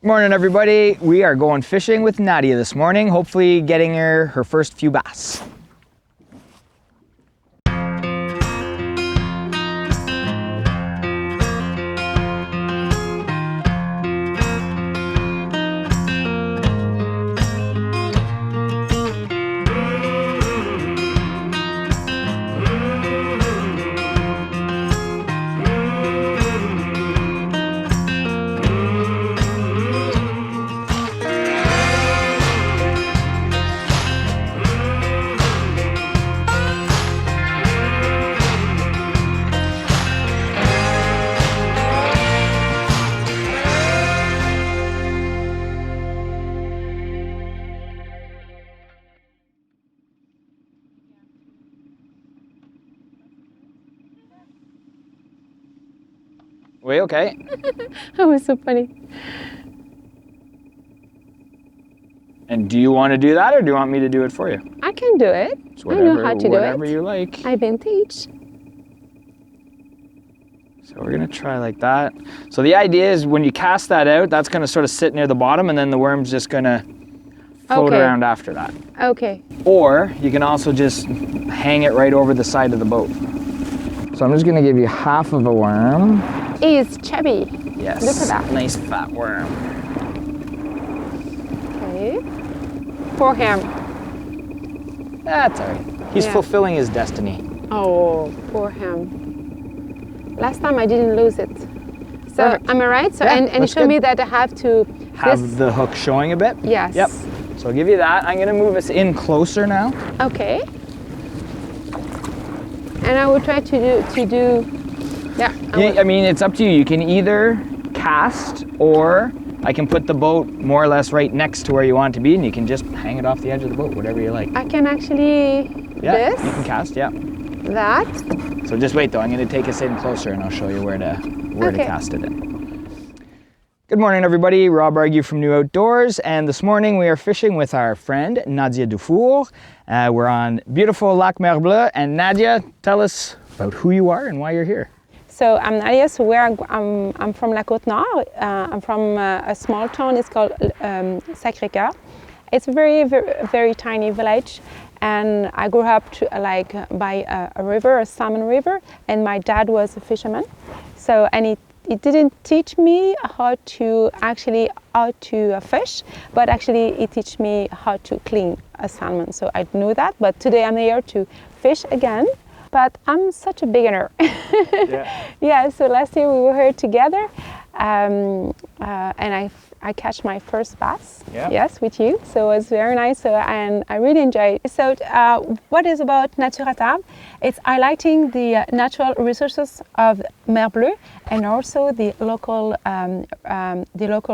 Morning, everybody. We are going fishing with Nadia this morning, hopefully getting her first few bass. We okay? That was so funny. And do you want to do that, or do you want me to do it for you? I can do it. I know how to do it. Whatever you like. I've been teach. So we're gonna try like that. So the idea is when you cast that out, that's gonna sort of sit near the bottom, and then the worm's just gonna float around after that. Okay. Or you can also just hang it right over the side of the boat. So I'm just gonna give you half of a worm. He's chubby. Yes. Look at that. Nice fat worm. Okay. For him. That's all right. He's fulfilling his destiny. Oh, poor him. Last time I didn't lose it. So Perfect. am I right? So Yeah, and you show me that I have to have the hook showing a bit. Yes. Yep. So I'll give you that. I'm gonna move us in closer now. Okay. And I will try to do. Yeah. I mean, it's up to you. You can either cast, or I can put the boat more or less right next to where you want it to be, and you can just hang it off the edge of the boat, whatever you like. I can actually Yeah, this. you can cast, yeah. That. So just wait though, I'm gonna take us in closer and I'll show you where to cast it in. Good morning, everybody. Rob Argue from New Outdoors, and this morning we are fishing with our friend Nadia Dufour. We're on beautiful Lac Mer Bleu, and Nadia, tell us about who you are and why you're here. So I'm Nadia. So I'm from La Côte Nord. I'm from a small town. It's called Sacré-Cœur. It's a very tiny village, and I grew up by a river, a salmon river, and my dad was a fisherman. So he didn't teach me how to fish, but actually he taught me how to clean a salmon. So I knew that, but today I'm here to fish again. But I'm such a beginner. Yeah, so last year we were here together, and I catch my first bass, yes, with you. So it was very nice, and I really enjoyed it. So what is about Nature à Table? It's highlighting the natural resources of Mer Bleu and also the local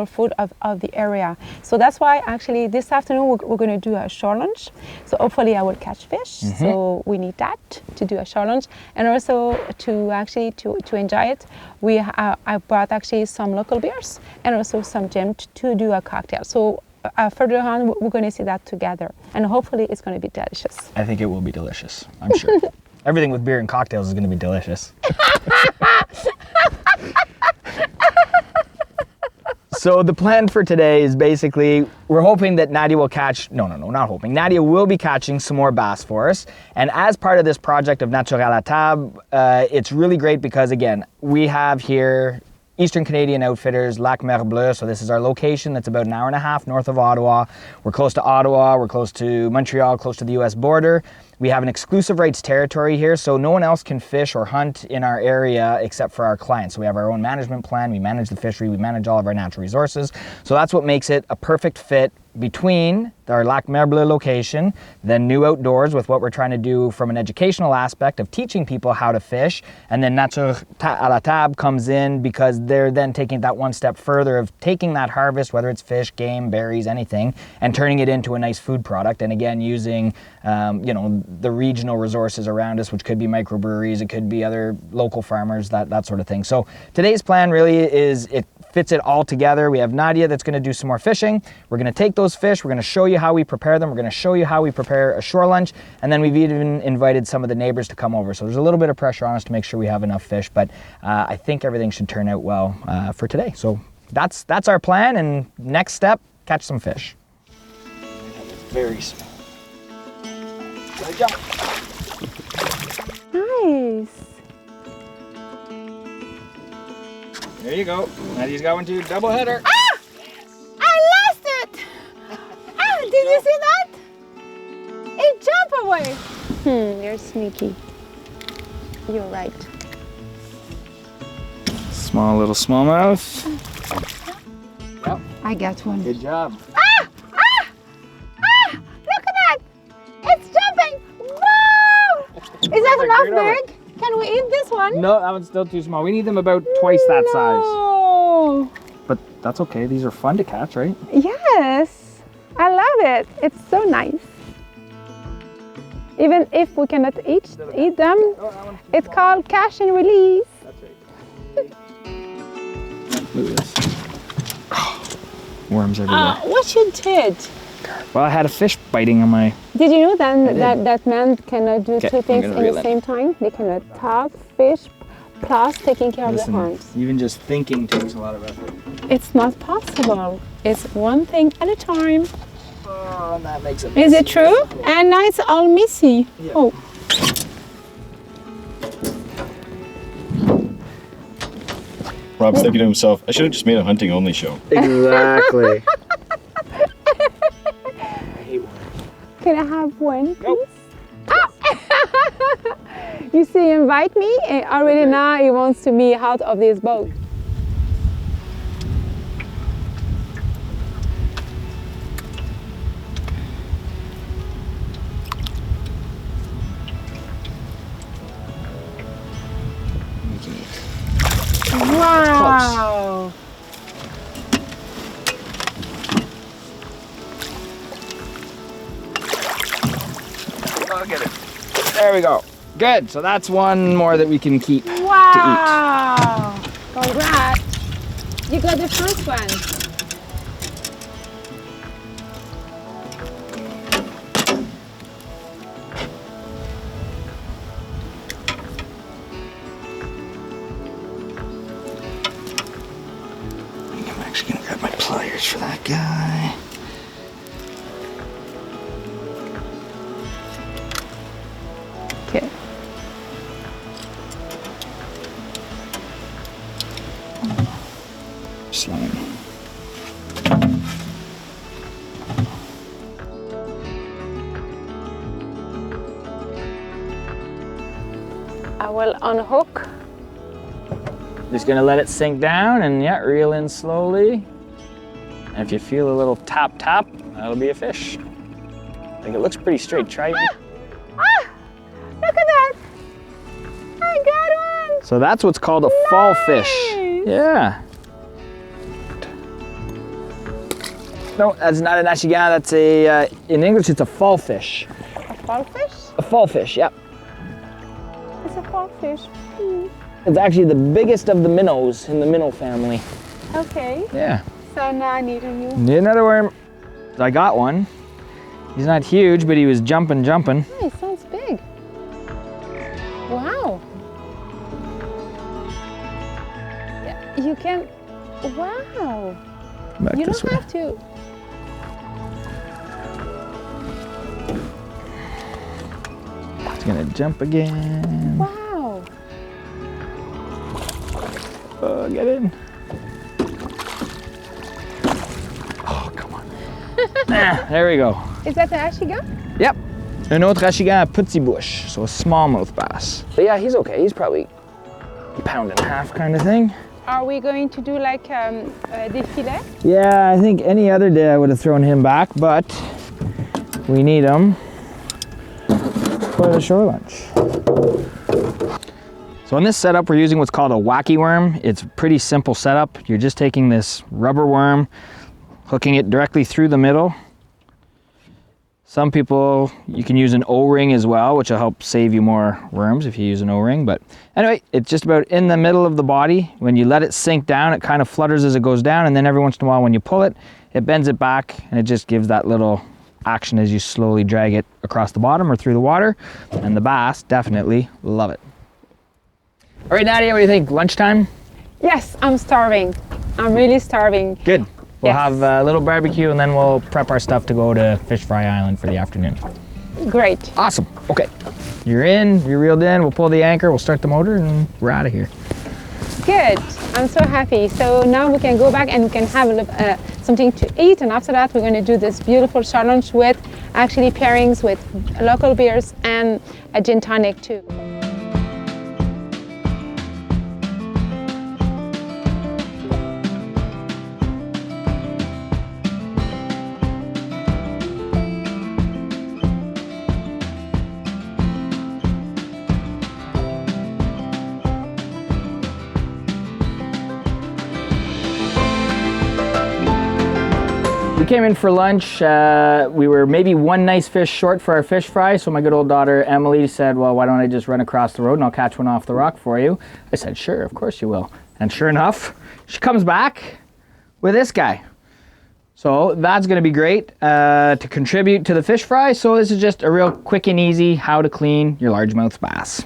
food of the area. So that's why actually this afternoon we're going to do a shore lunch. So hopefully I will catch fish. Mm-hmm. So we need that to do a shore lunch, and also to enjoy it. I brought actually some local beers and also some gin to do a cocktail. So further on we're going to see that together, and hopefully it's going to be delicious. I think it will be delicious, I'm sure. Everything with beer and cocktails is going to be delicious. So the plan for today is basically, we're hoping that Nadia will catch, not hoping, Nadia will be catching some more bass for us. And as part of this project of Nature à Table, it's really great because, again, we have here Eastern Canadian Outfitters, Lac Mer Bleu. So this is our location that's about an hour and a half north of Ottawa. We're close to Ottawa, we're close to Montreal, close to the US border. We have an exclusive rights territory here, so no one else can fish or hunt in our area except for our clients. So we have our own management plan, we manage the fishery, we manage all of our natural resources. So that's what makes it a perfect fit between our Lac Mer Bleu location, then New Outdoors with what we're trying to do from an educational aspect of teaching people how to fish, and then Nature à la Table comes in because they're then taking that one step further of taking that harvest, whether it's fish, game, berries, anything, and turning it into a nice food product. And again, using the regional resources around us, which could be microbreweries, it could be other local farmers, that sort of thing. So today's plan really is, it fits it all together. We have Nadia that's going to do some more fishing. We're going to take those fish, we're going to show you how we prepare them, we're going to show you how we prepare a shore lunch, and then we've even invited some of the neighbors to come over. So there's a little bit of pressure on us to make sure we have enough fish, but I think everything should turn out well for today. So that's our plan, and next step, catch some fish. Very small. Gotta jump. Nice. There you go. Nadia's got one too. Double header. Ah! I lost it! Ah, did you see that? It jumped away. You're sneaky. You're right. Small little smallmouth. Yep. I got one. Good job. Ah! Ah! Ah! Look at that! It's jumping! Wow! Is that enough big? Can we eat this one? No, that one's still too small. We need them about twice that size. No. But that's okay. These are fun to catch, right? Yes, I love it. It's so nice. Even if we cannot eat them, it's called catch and release. That's right. Look at this. Worms everywhere. What you did? Well, I had a fish biting on my... Did you know then that man cannot do Okay, two I'm things gonna at reel the in. same time? They cannot talk, fish, plus taking care of the Listen, horns. even just thinking takes a lot of effort. It's not possible. It's one thing at a time. Oh, and that makes it... Is it true? And now it's all messy. Yeah. Oh. Rob's thinking to himself, I should have just made a hunting only show. Exactly. Can I have one, please? Nope. Ah! You see, invite me, and already now he wants to be out of this boat. Wow! I'll get it. There we go. Good. So that's one more that we can keep Wow! Congrats! You got the first one. I'm actually gonna grab my pliers for that guy. Okay. Slime. I will unhook. Just gonna let it sink down and yeah, reel in slowly. And if you feel a little tap tap, that'll be a fish. Like it looks pretty straight. Try it. Ah! Look at that! I got one! So that's what's called a fall fish. Nice. Yeah. No, that's not an ashigan. That's a, in English, it's a fall fish. A fall fish? A fall fish, yep. It's a fall fish. It's actually the biggest of the minnows in the minnow family. Okay. Yeah. So now I need a new. Need another worm. I got one. He's not huge, but he was jumping. Oh, it sounds big. Wow. Yeah, you can. Wow. Back You this don't way. have to. He's gonna jump again. Wow. Get in. Oh, come on. There we go. Is that the ashiga? Yep. Un autre ashigan à petit bouche, so a smallmouth bass. But yeah, he's okay. He's probably a pound and a half kind of thing. Are we going to do like des filets? Yeah, I think any other day I would have thrown him back, but we need him for the shore lunch. So in this setup, we're using what's called a wacky worm. It's a pretty simple setup. You're just taking this rubber worm, hooking it directly through the middle. Some people, you can use an O-ring as well, which will help save you more worms if you use an O-ring. But anyway, it's just about in the middle of the body. When you let it sink down, it kind of flutters as it goes down. And then every once in a while, when you pull it, it bends it back and it just gives that little action as you slowly drag it across the bottom or through the water. And the bass definitely love it. All right, Nadia, what do you think? Lunchtime? Yes, I'm starving. I'm really starving. Good. We'll Yes. have a little barbecue and then we'll prep our stuff to go to Fish Fry Island for the afternoon. Great. Awesome. Okay. You're in, you're reeled in, we'll pull the anchor, we'll start the motor, and we're out of here. Good. I'm so happy. So now we can go back and we can have something to eat, and after that we're going to do this beautiful challenge with actually pairings with local beers and a gin tonic too. We came in for lunch. We were maybe one nice fish short for our fish fry, so my good old daughter Emily said, well, why don't I just run across the road and I'll catch one off the rock for you. I said, sure, of course you will. And sure enough, she comes back with this guy. So that's gonna be great to contribute to the fish fry. So this is just a real quick and easy how to clean your largemouth bass.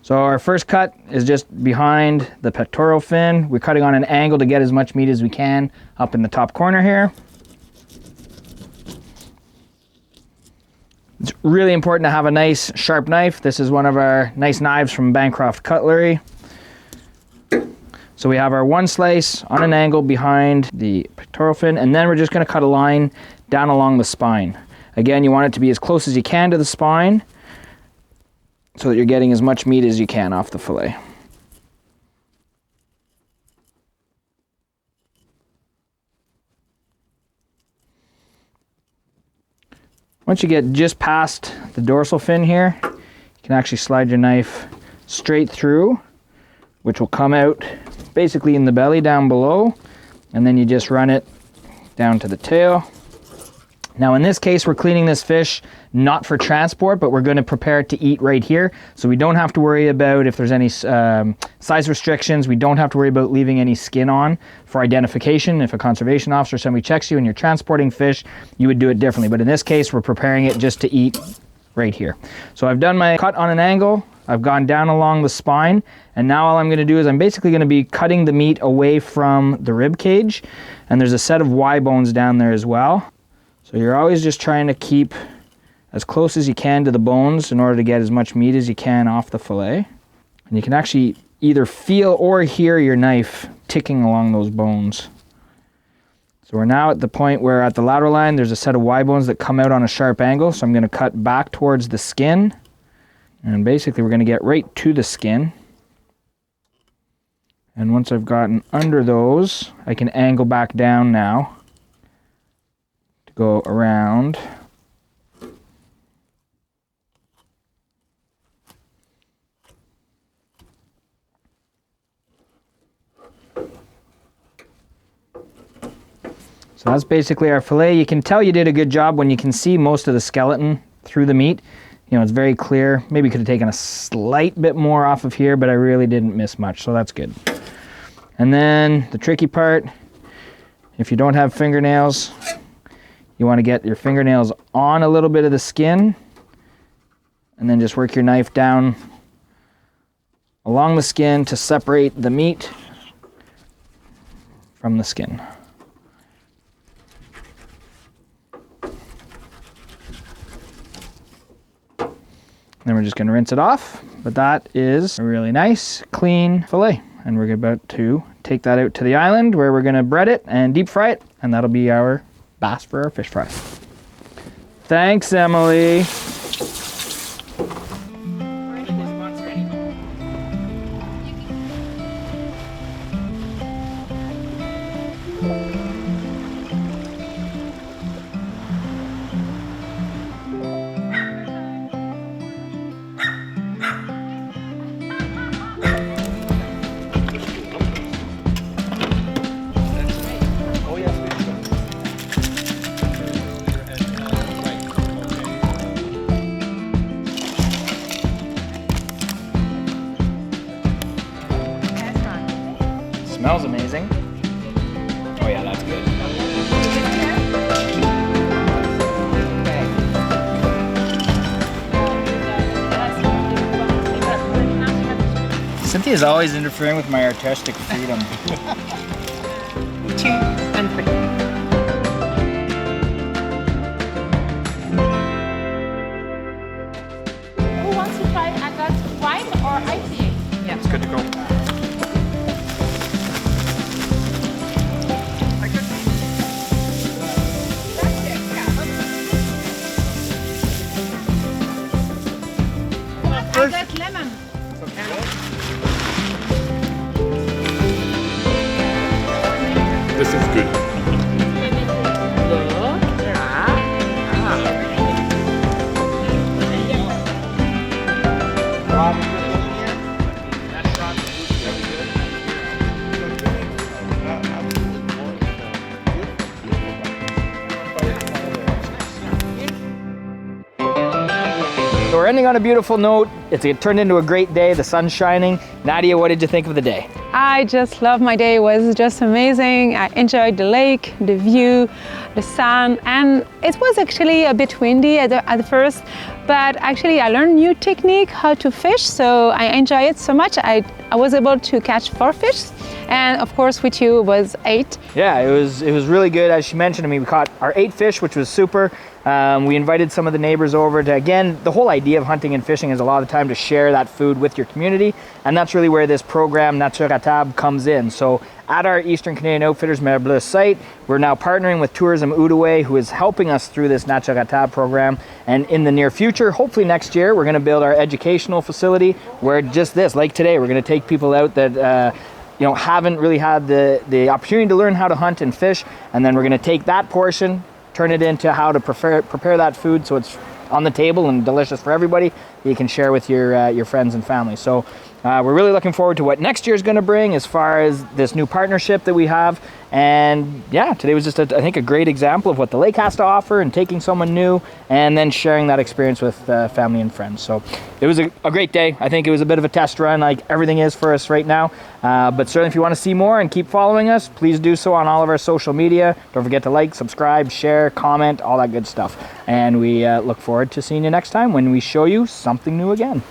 So our first cut is just behind the pectoral fin. We're cutting on an angle to get as much meat as we can up in the top corner here. It's really important to have a nice sharp knife. This is one of our nice knives from Bancroft Cutlery. So we have our one slice on an angle behind the pectoral fin, and then we're just going to cut a line down along the spine. Again, you want it to be as close as you can to the spine so that you're getting as much meat as you can off the fillet. Once you get just past the dorsal fin here, you can actually slide your knife straight through, which will come out basically in the belly down below, and then you just run it down to the tail. Now in this case, we're cleaning this fish not for transport, but we're going to prepare it to eat right here. So we don't have to worry about if there's any size restrictions. We don't have to worry about leaving any skin on for identification. If a conservation officer or somebody checks you and you're transporting fish, you would do it differently. But in this case, we're preparing it just to eat right here. So I've done my cut on an angle. I've gone down along the spine, and now all I'm going to do is I'm basically going to be cutting the meat away from the rib cage, and there's a set of Y bones down there as well. So you're always just trying to keep as close as you can to the bones in order to get as much meat as you can off the fillet. And you can actually either feel or hear your knife ticking along those bones. So we're now at the point where at the lateral line there's a set of Y bones that come out on a sharp angle, so I'm going to cut back towards the skin, and basically we're going to get right to the skin. And once I've gotten under those, I can angle back down now to go around. So that's basically our fillet. You can tell you did a good job when you can see most of the skeleton through the meat. You know, it's very clear. Maybe could have taken a slight bit more off of here, but I really didn't miss much, so that's good. And then the tricky part, if you don't have fingernails, you want to get your fingernails on a little bit of the skin, and then just work your knife down along the skin to separate the meat from the skin. Then we're just going to rinse it off, but that is a really nice, clean fillet. And we're about to take that out to the island where we're going to bread it and deep fry it, and that'll be our bass for our fish fry. Thanks, Emily. Smells amazing. Oh yeah, that's good. Cynthia's always interfering with my artistic freedom. we're ending on a beautiful note. It turned into a great day. The sun's shining. Nadia, what did you think of the day? I just loved my day. It was just amazing. I enjoyed the lake, the view, the sun, and it was actually a bit windy at first, but actually I learned new technique how to fish, so I enjoy it so much. I was able to catch 4 fish, and of course with you it was 8. Yeah, it was really good. As she mentioned to me, we caught our 8 fish, which was super. We invited some of the neighbors over to, again, the whole idea of hunting and fishing is a lot of time to share that food with your community, and that's really where this program Nature à Table comes in. So at our Eastern Canadian Outfitters Mer Bleu site, we're now partnering with Tourism Outaouais, who is helping us through this Nature à Table program. And in the near future, hopefully next year, we're going to build our educational facility where just this, like today, we're going to take people out that haven't really had the opportunity to learn how to hunt and fish, and then we're going to take that portion, turn it into how to prepare that food so it's on the table and delicious for everybody that you can share with your friends and family. So we're really looking forward to what next year is going to bring as far as this new partnership that we have. And yeah, today was just, I think, a great example of what the lake has to offer, and taking someone new and then sharing that experience with family and friends. So it was a great day. I think it was a bit of a test run, like everything is for us right now. But certainly if you want to see more and keep following us, please do so on all of our social media. Don't forget to like, subscribe, share, comment, all that good stuff. And we look forward to seeing you next time when we show you something new again.